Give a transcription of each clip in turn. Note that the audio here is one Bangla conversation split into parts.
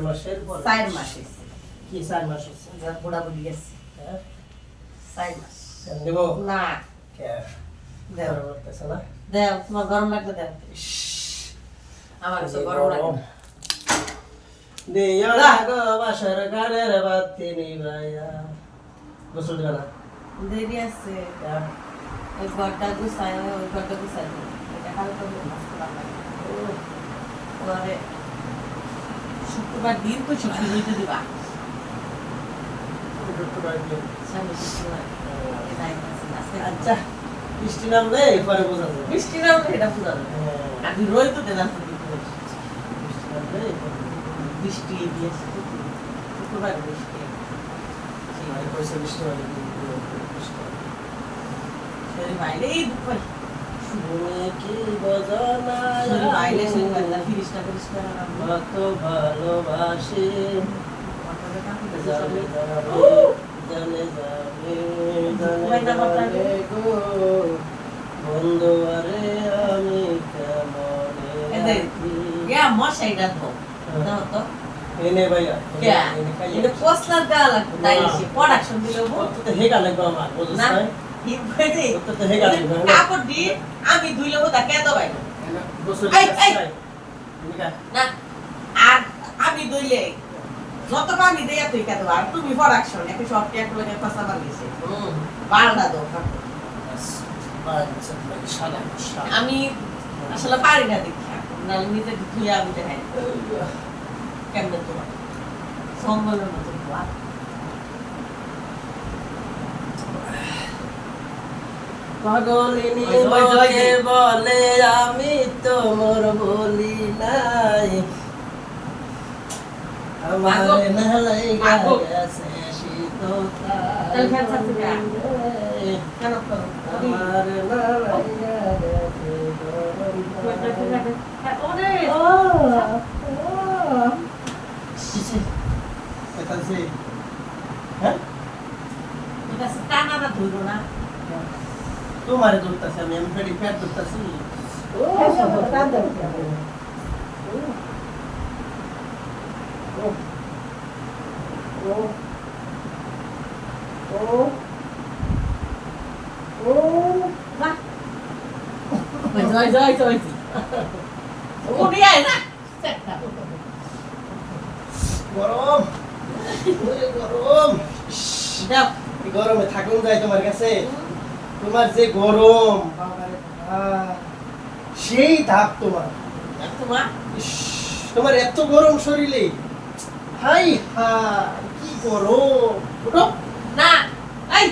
মাসের পরে 4 মাস হইছে কি 4 মাস হচ্ছে যা বুড়া বুড়ি গেছে হ্যাঁ 4 মাস দেব না কে দেও করতেছ না দেও তোমার গরম লাগবে দেও আমার কাছে গরম লাগে না। দিও না গো বাসর ঘরের বাতি নিভাইয়া গোসল দিবা না দেরি আছে ওই ঘরটা গুছাই ওই ঘরটা গুছাই এটা হালকা নষ্ট লাগবে ওরে শুক্রবার দিন তো ছুটি হইতে দিবা সামনে শুক্রবার আচ্ছা বৃষ্টি নামলে পরে বোঝা যাবে বৃষ্টি নাম এটা বুঝা যাবে আমি রই তো দিলাম বৃষ্টি নামলে বৃষ্টি দিয়েছে শুক্রবার বৃষ্টি পয়সা বৃষ্টি হবে শরীর বাইরে এই দুপুর শুনে কি বোঝানা শরীর বাইরে শরীর বাইরে ফিরিস্তা ফিরিস্তা কত ভালোবাসি জানে যাবে গো বন্ধু আরে আমি কেমন মশাইটা তো দাও তো এনে ভাইয়া এটা পোস্টার দেওয়া লাগবে তাই সে প্রোডাকশন দিলে তো হেগা লাগবে আমার বুঝছ না তো হেগা লাগবে কাপড় দি আমি ধুই লব তা কেন ভাই গোসল না আর আমি ধুইলে যত পানি দেয়া তুই কেন আর তুমি প্রোডাকশন একটা সব ট্যাগ লাগে পাসা বানিয়েছে বারটা দাও আমি আসলে পারি না দেখি না নিজে ধুইয়া আমি দেখাই কেমন তোমার সম্বলের মতো পাগলিনী লোকে বলে আমি তোমার বলি নাই আমার নালাই গেছে শীততা কেন আমার নালাই গেছে হ্যাঁ এটা টানাটা ধরো না তোমার ধরতেছি আমি আমি পেটি পেট ধরতেছি জয় জয় জয় উঠে আয় না গরম গরম দাও গরমে থাকুন যায় তোমার কাছে তোমার যে গরম সেই ধাপ তোমার তোমার তোমার এত গরম শরীরে হাই হা কি গরম উঠো না এই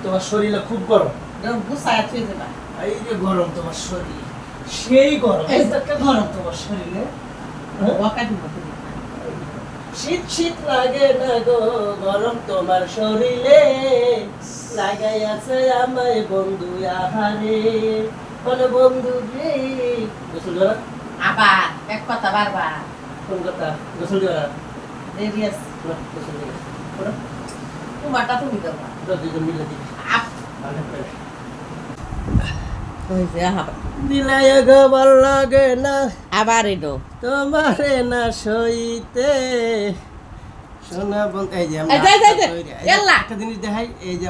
তোমার শরীরে খুব গরম গুছায় থুই দেবা এই যে গরম তোমার শরীর সেই গরম এই তো গরম তোমার শরীরে ওকা দিব শীত শীত লাগে না গো গরম তোমার শরীরে লাগাই আছে আমায় বন্ধু আহারে কোন বন্ধু রে গোসল দিবা আবার এক কথা বারবার কোন কথা গোসল দিবা দেরি আছে গোসল দিবা তোমারটা তুমি দেবা দুজন মিলে দিই দিলাই গো ভাল লাগে না আবার এলো তোমারে না সইতে সোনা বন্ধু এই যে একটা জিনিস দেখাই এই যে